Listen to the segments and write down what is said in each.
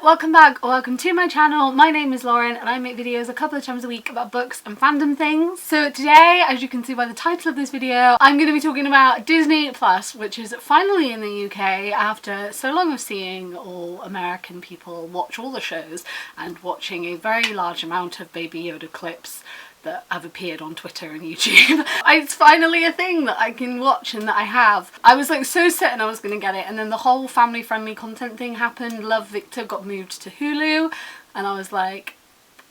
welcome back or welcome to my channel. My name is Lauren and I make videos a couple of times a week about books and fandom things. So today, as you can see by the title of this video, I'm going to be talking about Disney Plus, which is finally in the UK after so long of seeing all American people watch all the shows and watching a very large amount of Baby Yoda clips that have appeared on Twitter and YouTube. It's finally a thing that I can watch and that I have. I was like so certain I was going to get it, and then the whole family friendly content thing happened. Love Victor got moved to Hulu and I was like,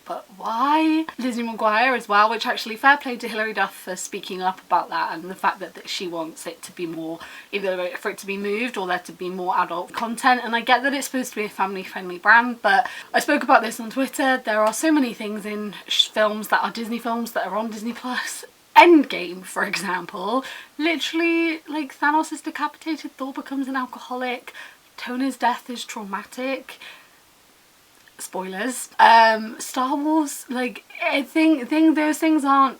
but why? Lizzie McGuire as well, which actually fair play to Hilary Duff for speaking up about that and the fact that she wants it to be more, either for it to be moved or there to be more adult content. And I get that it's supposed to be a family friendly brand, but I spoke about this on Twitter. There are so many things in films that are Disney films that are on Disney Plus. Endgame, for example, literally like Thanos is decapitated, Thor becomes an alcoholic, Tony's death is traumatic. Spoilers. Star Wars, like I think those things aren't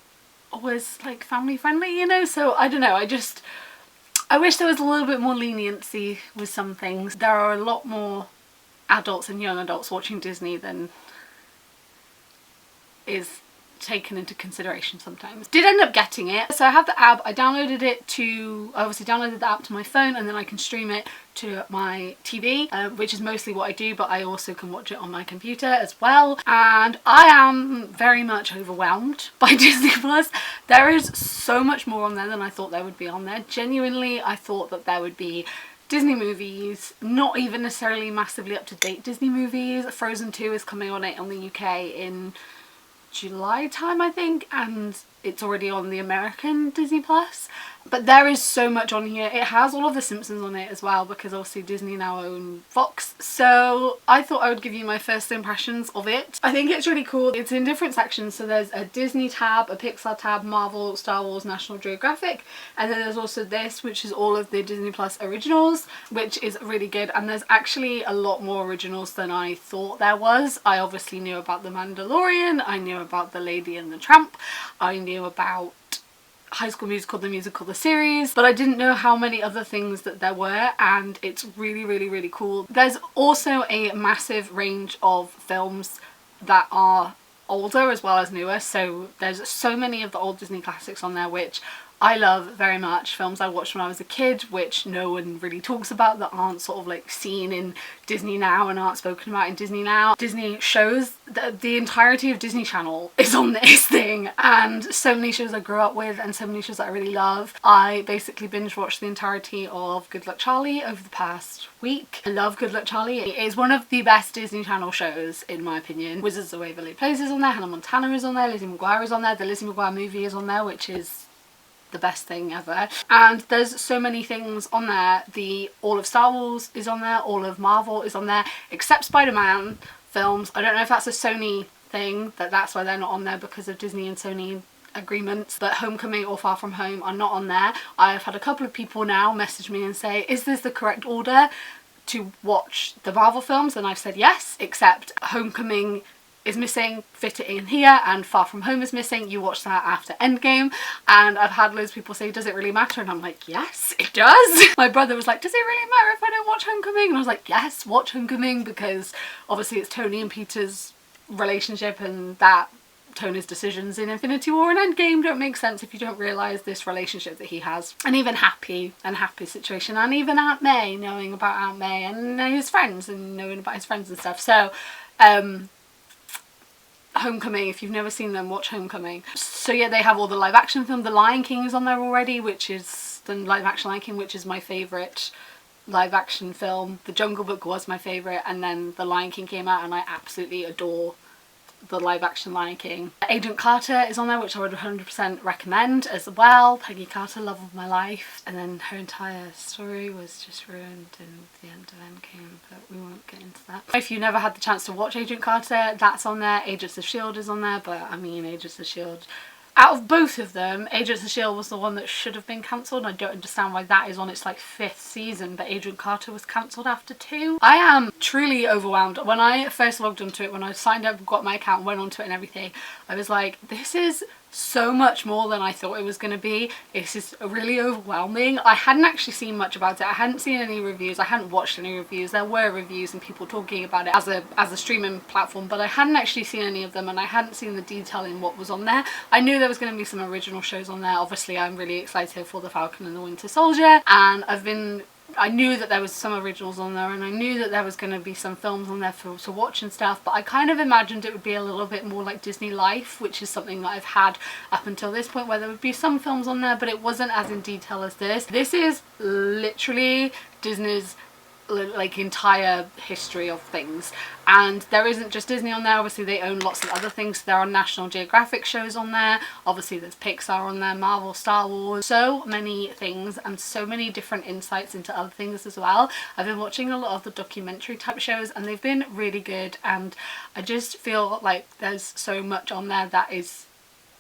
always like family friendly, you know, so I don't know, I wish there was a little bit more leniency with some things. There are a lot more adults and young adults watching Disney than is taken into consideration sometimes. Did end up getting it. So I have the app, I downloaded the app to my phone and then I can stream it to my TV, which is mostly what I do, but I also can watch it on my computer as well. And I am very much overwhelmed by Disney Plus. There is so much more on there than I thought there would be on there. Genuinely, I thought that there would be Disney movies, not even necessarily massively up-to-date Disney movies. Frozen 2 is coming on it on the UK in July time, I think, and it's already on the American Disney Plus. But there is so much on here. It has all of the Simpsons on it as well, because obviously Disney now own Fox. So I thought I would give you my first impressions of it. I think it's really cool. It's in different sections. So there's a Disney tab, a Pixar tab, Marvel, Star Wars, National Geographic, and then there's also this, which is all of the Disney Plus originals, which is really good. And there's actually a lot more originals than I thought there was. I obviously knew about The Mandalorian, I knew about The Lady and the Tramp, I knew about High School Musical, the musical, the series, but I didn't know how many other things that there were, and it's really cool. There's also a massive range of films that are older as well as newer, so there's so many of the old Disney classics on there which I love very much. Films I watched when I was a kid which no one really talks about, that aren't sort of like seen in Disney now and aren't spoken about in Disney now. Disney shows, the entirety of Disney Channel is on this thing, and so many shows I grew up with and so many shows that I really love. I basically binge watched the entirety of Good Luck Charlie over the past week. I love Good Luck Charlie. It is one of the best Disney Channel shows in my opinion. Wizards of Waverly Place is on there, Hannah Montana is on there, Lizzie McGuire is on there, the Lizzie McGuire movie is on there, which is the best thing ever. And there's so many things on there. All of Star Wars is on there, all of Marvel is on there, except Spider-Man films. I don't know if that's a Sony thing, that's why they're not on there, because of Disney and Sony agreements, but Homecoming or Far From Home are not on there. I've had a couple of people now message me and say, is this the correct order to watch the Marvel films? And I've said yes, except Homecoming is missing, fit it in here, and Far From Home is missing, you watch that after Endgame. And I've had loads of people say, does it really matter? And I'm like, yes, it does. My brother was like, does it really matter if I don't watch Homecoming? And I was like, yes, watch Homecoming, because obviously it's Tony and Peter's relationship, and that Tony's decisions in Infinity War and Endgame don't make sense if you don't realise this relationship that he has. And even Happy situation, and even Aunt May, knowing about Aunt May and his friends and knowing about his friends and stuff. So Homecoming, if you've never seen them, watch Homecoming. So yeah, they have all the live action film. The Lion King is on there already, which is the live action Lion King, which is my favourite live action film. The Jungle Book was my favourite, and then The Lion King came out and I absolutely adore the live action Lion King. Agent Carter is on there, which I would 100% recommend as well. Peggy Carter, love of my life. And then her entire story was just ruined in the end of Endgame, but we won't get into that. If you never had the chance to watch Agent Carter, that's on there. Agents of S.H.I.E.L.D. is on there, but I mean, Agents of S.H.I.E.L.D. Out of both of them, Agents of S.H.I.E.L.D. was the one that should have been cancelled. I don't understand why that is on its like 5th season, but Agent Carter was cancelled after 2. I am truly overwhelmed. When I first logged onto it, when I signed up, got my account, went onto it and everything, I was like, this is so much more than I thought it was going to be. It's just really overwhelming. I hadn't actually seen much about it. I hadn't seen any reviews. I hadn't watched any reviews. There were reviews and people talking about it as a streaming platform, but I hadn't actually seen any of them, and I hadn't seen the detail in what was on there. I knew there was going to be some original shows on there. Obviously, I'm really excited for The Falcon and the Winter Soldier, and I knew that there was some originals on there, and I knew that there was going to be some films on there to watch and stuff, but I kind of imagined it would be a little bit more like Disney Life, which is something that I've had up until this point, where there would be some films on there, but it wasn't as in detail as this. This is literally Disney's like entire history of things, and there isn't just Disney on there. Obviously they own lots of other things. There are National Geographic shows on there, obviously there's Pixar on there, Marvel, Star Wars, so many things, and so many different insights into other things as well. I've been watching a lot of the documentary type shows, and they've been really good, and I just feel like there's so much on there that is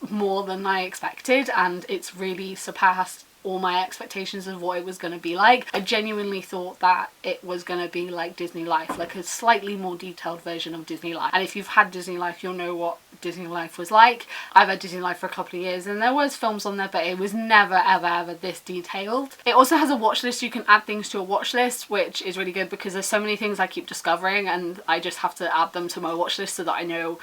more than I expected, and it's really surpassed all my expectations of what it was going to be like. I genuinely thought that it was going to be like Disney Life, like a slightly more detailed version of Disney Life. And if you've had Disney Life, you'll know what Disney Life was like. I've had Disney Life for a couple of years, and there was films on there, but it was never ever this detailed. It also has a watch list. You can add things to a watch list, which is really good because there's so many things I keep discovering, and I just have to add them to my watch list so that I know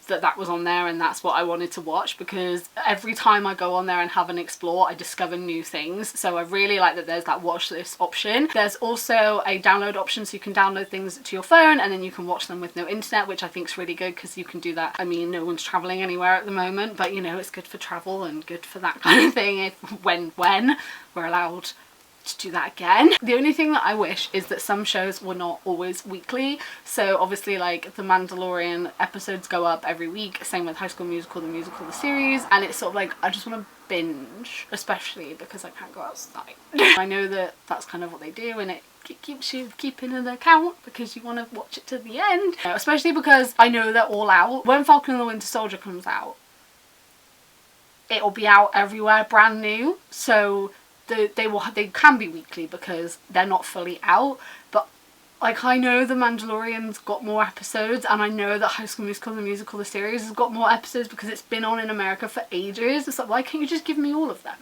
that was on there and that's what I wanted to watch, because every time I go on there and have an explore, I discover new things. So I really like that there's that watch list option. There's also a download option, so you can download things to your phone and then you can watch them with no internet, which I think is really good because you can do that. I mean, no one's traveling anywhere at the moment, but you know, it's good for travel and good for that kind of thing if when we're allowed to do that again. The only thing that I wish is that some shows were not always weekly. So obviously like The Mandalorian episodes go up every week, same with High School Musical, the musical, the series, and it's sort of like I just want to binge, especially because I can't go outside. I know that that's kind of what they do, and it keeps you keeping an account because you want to watch it to the end, especially because I know they're all out. When Falcon and the Winter Soldier comes out, it'll be out everywhere brand new, so they can be weekly because they're not fully out, but like I know The Mandalorian's got more episodes, and I know that High School Musical, the musical, the series has got more episodes because it's been on in America for ages. It's like, why can't you just give me all of them?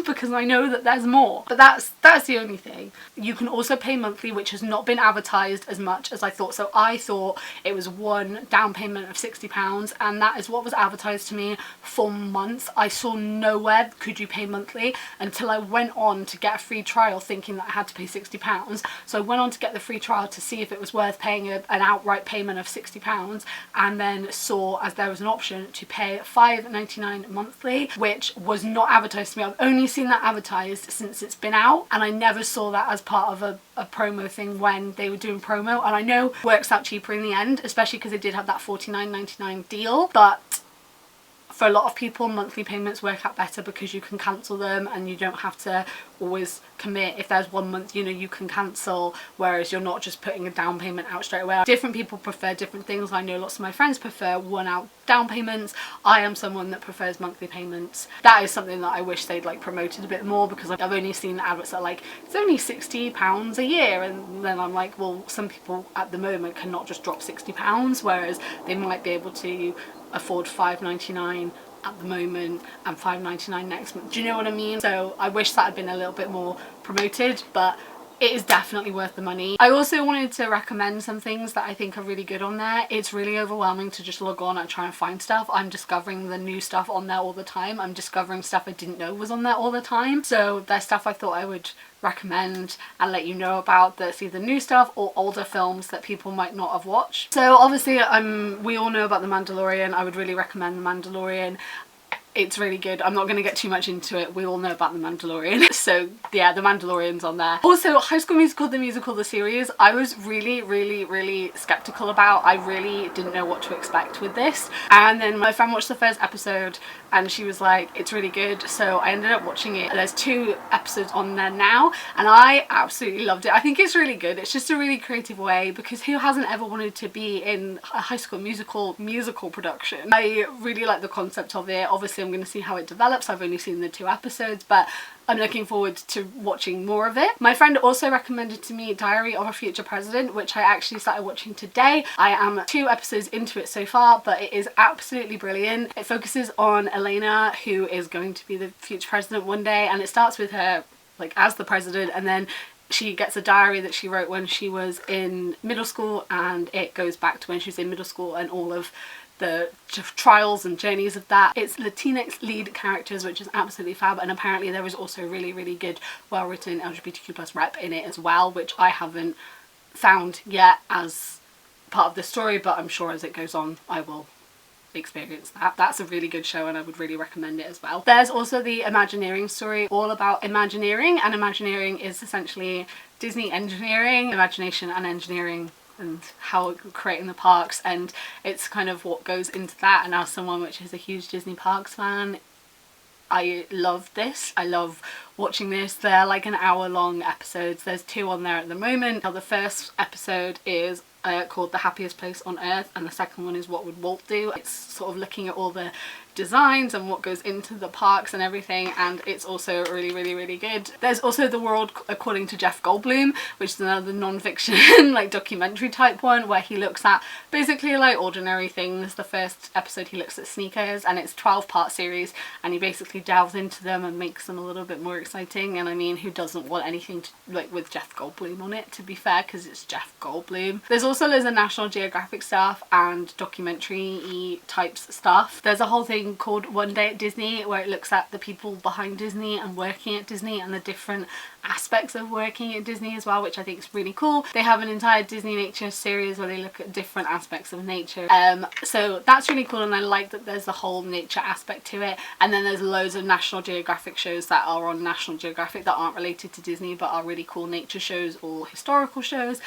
Because I know that there's more. But that's the only thing. You can also pay monthly, which has not been advertised as much as I thought. So I thought it was one down payment of £60, and that is what was advertised to me for months. I saw nowhere could you pay monthly until I went on to get a free trial thinking that I had to pay £60. So I went on to get the free trial to see if it was worth paying an outright payment of £60, and then saw as there was an option to pay $5.99 monthly, which was not advertised to me. I've only seen that advertised since it's been out, and I never saw that as part of a promo thing when they were doing promo, and I know it works out cheaper in the end, especially because they did have that $49.99 deal. But for a lot of people, monthly payments work out better because you can cancel them and you don't have to always commit. If there's 1 month, you know, you can cancel, whereas you're not just putting a down payment out straight away. Different people prefer different things. I know lots of my friends prefer one-out down payments. I am someone that prefers monthly payments. That is something that I wish they'd like promoted a bit more, because I've only seen adverts that are like, it's only £60 a year, and then I'm like, well, some people at the moment cannot just drop £60, whereas they might be able to afford $5.99 at the moment and $5.99 next month. Do you know what I mean? So I wish that had been a little bit more promoted, but it is definitely worth the money. I also wanted to recommend some things that I think are really good on there. It's really overwhelming to just log on and try and find stuff. I'm discovering the new stuff on there all the time. I'm discovering stuff I didn't know was on there all the time. So there's stuff I thought I would recommend and let you know about that's either new stuff or older films that people might not have watched. So obviously we all know about The Mandalorian. I would really recommend The Mandalorian. It's really good. I'm not going to get too much into it. We all know about The Mandalorian. So yeah, The Mandalorian's on there. Also, High School Musical, the musical, the series, I was really skeptical about. I really didn't know what to expect with this. And then my friend watched the first episode and she was like, it's really good. So I ended up watching it. There's 2 episodes on there now and I absolutely loved it. I think it's really good. It's just a really creative way, because who hasn't ever wanted to be in a High School musical production? I really like the concept of it. Obviously I'm going to see how it develops. I've only seen the 2 episodes, but I'm looking forward to watching more of it. My friend also recommended to me Diary of a Future President, which I actually started watching today. I am 2 episodes into it so far, but it is absolutely brilliant. It focuses on Elena, who is going to be the future president one day, and it starts with her like as the president, and then she gets a diary that she wrote when she was in middle school, and it goes back to when she was in middle school and all of the trials and journeys of that. It's Latinx lead characters, which is absolutely fab, and apparently there is also really good, well written LGBTQ+ rep in it as well, which I haven't found yet as part of the story, but I'm sure as it goes on I will experience that. That's a really good show and I would really recommend it as well. There's also the Imagineering story, all about Imagineering, and Imagineering is essentially Disney engineering, imagination and engineering, and how creating the parks, and it's kind of what goes into that. And as someone which is a huge Disney parks fan, I love this. I love watching this. They're like an hour-long episodes. There's 2 on there at the moment. Now the first episode is called The Happiest Place on Earth, and the second one is What Would Walt Do? It's sort of looking at all the designs and what goes into the parks and everything, and it's also really good. There's also The World According to Jeff Goldblum, which is another non-fiction like documentary type one, where he looks at basically like ordinary things. The first episode he looks at sneakers, and it's a 12-part series, and he basically delves into them and makes them a little bit more exciting. And I mean, who doesn't want anything to, like with Jeff Goldblum on it, to be fair, because it's Jeff Goldblum. There's also loads of National Geographic stuff and documentary types stuff. There's a whole thing called One Day at Disney, where it looks at the people behind Disney and working at Disney and the different aspects of working at Disney as well, which I think is really cool. They have an entire Disney nature series where they look at different aspects of nature, so that's really cool, and I like that there's the whole nature aspect to it. And then there's loads of National Geographic shows that are on National Geographic that aren't related to Disney but are really cool nature shows or historical shows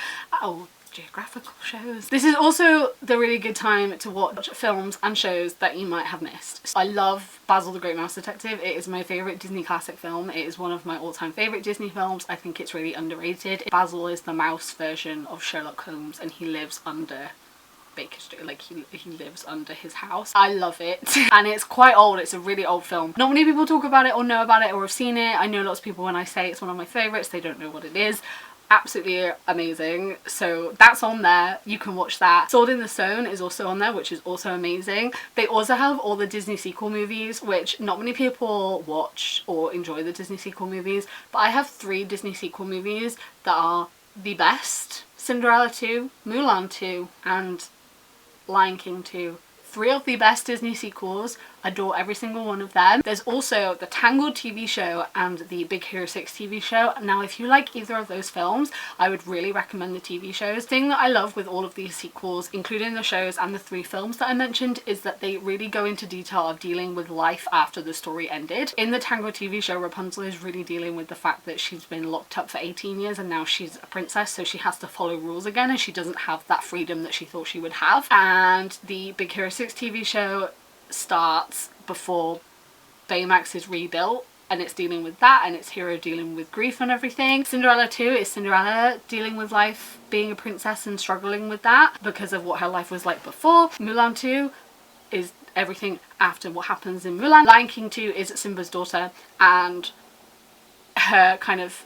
or geographical shows. This is also the really good time to watch films and shows that you might have missed. I love Basil the Great Mouse Detective. It is my favourite Disney classic film. It is one of my all-time favourite Disney films. I think it's really underrated. Basil is the mouse version of Sherlock Holmes, and he lives under Baker Street, like he lives under his house. I love it and it's quite old. It's a really old film. Not many people talk about it or know about it or have seen it. I know lots of people, when I say it's one of my favourites, they don't know what it is. Absolutely amazing. So that's on there, you can watch that. Sword in the Stone is also on there, which is also amazing. They also have all the Disney sequel movies, which not many people watch or enjoy the Disney sequel movies, but I have 3 Disney sequel movies that are the best. Cinderella 2, Mulan 2 and Lion King 2. 3 of the best Disney sequels. Adore every single one of them. There's also the Tangled TV show and the Big Hero 6 TV show. Now if you like either of those films, I would really recommend the TV shows. The thing that I love with all of these sequels, including the shows and the 3 films that I mentioned, is that they really go into detail of dealing with life after the story ended. In the Tangled TV show, Rapunzel is really dealing with the fact that she's been locked up for 18 years and now she's a princess, so she has to follow rules again, and she doesn't have that freedom that she thought she would have. And the Big Hero 6 TV show starts before Baymax is rebuilt, and it's dealing with that, and it's Hero dealing with grief and everything. Cinderella 2 is Cinderella dealing with life, being a princess and struggling with that because of what her life was like before. Mulan 2 is everything after what happens in Mulan. Lion King 2 is Simba's daughter and her kind of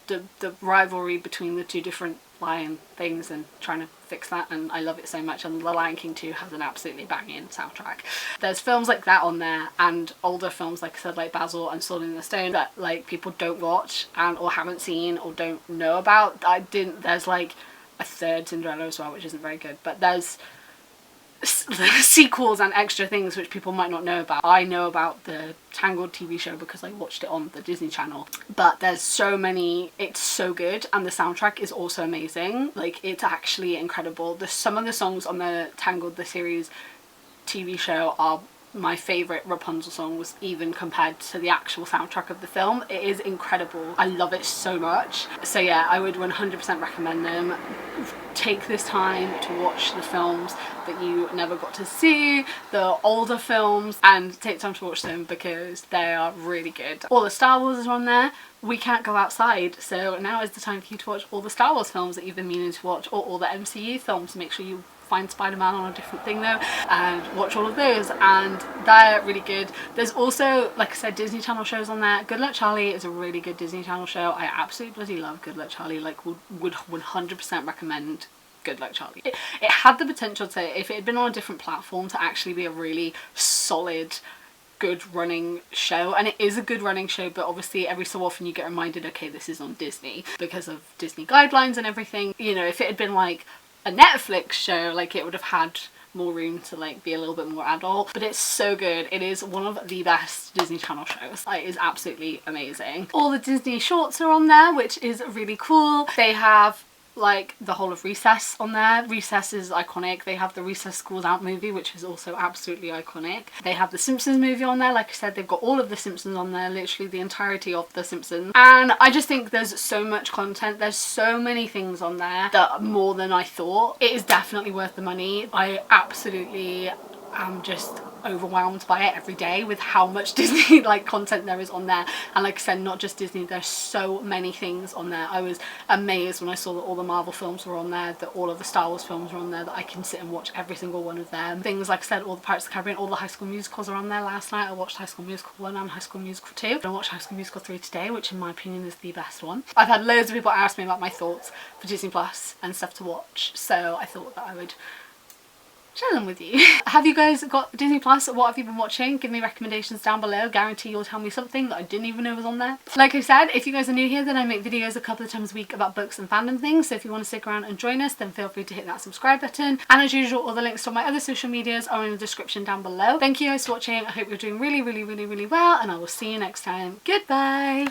the rivalry between the 2 different lion things and trying to fix that, and I love it so much. And The Lion King 2 has an absolutely banging soundtrack. There's films like that on there, and older films like I said, like Basil and Sword in the Stone, that like people don't watch and or haven't seen or don't know about. There's like a 3rd Cinderella as well, which isn't very good, but there's sequels and extra things which people might not know about. I know about the Tangled TV show because I watched it on the Disney Channel, but there's so many. It's so good, and the soundtrack is also amazing. Like, it's actually incredible. Some of the songs on the Tangled the series TV show are my favourite Rapunzel songs, even compared to the actual soundtrack of the film. It is incredible. I love it so much. So yeah, I would 100% recommend them. take this time to watch the films that you never got to see, the older films, and take time to watch them because they are really good. All the Star Wars are on there. We can't go outside, so now is the time for you to watch all the Star Wars films that you've been meaning to watch, or all the MCU films. Make sure you find Spider-Man on a different thing though and watch all of those, and they're really good. There's also, like I said, Disney Channel shows on there. Good Luck Charlie is a really good Disney Channel show. I absolutely bloody love Good Luck Charlie. Like, would 100% recommend Good Luck Charlie. It had the potential to, if it had been on a different platform, to actually be a really solid, good running show. And it is a good running show, but obviously every so often you get reminded, okay, this is on Disney because of Disney guidelines and everything. You know, if it had been like a Netflix show, like, it would have had more room to like be a little bit more adult. But it's so good. It is one of the best Disney Channel shows. It is absolutely amazing. All the Disney shorts are on there, which is really cool. They have like the whole of Recess on there. Recess is iconic. They have the Recess School's Out movie, which is also absolutely iconic. They have the Simpsons movie on there. Like I said, they've got all of the Simpsons on there, literally the entirety of the Simpsons. And I just think there's so much content. There's so many things on there that are more than I thought. It is definitely worth the money. I absolutely am just overwhelmed by it every day with how much Disney like content there is on there. And like I said, not just Disney, there's so many things on there. I was amazed when I saw that all the Marvel films were on there, that all of the Star Wars films were on there, that I can sit and watch every single one of them. Things like I said, all the Pirates of the Caribbean, all the High School Musicals are on there. Last night I watched High School Musical 1 and High School Musical 2. I watched High School Musical 3 today, which in my opinion is the best one. I've had loads of people ask me about my thoughts for Disney Plus and stuff to watch, so I thought that I would share them with you. Have you guys got Disney Plus? What have you been watching? Give me recommendations down below. Guarantee you'll tell me something that I didn't even know was on there. Like I said, if you guys are new here, then I make videos a couple of times a week about books and fandom things, so if you want to stick around and join us, then feel free to hit that subscribe button. And as usual, all the links to my other social medias are in the description down below. Thank you guys for watching. I hope you're doing really, really, really, really well, and I will see you next time. Goodbye!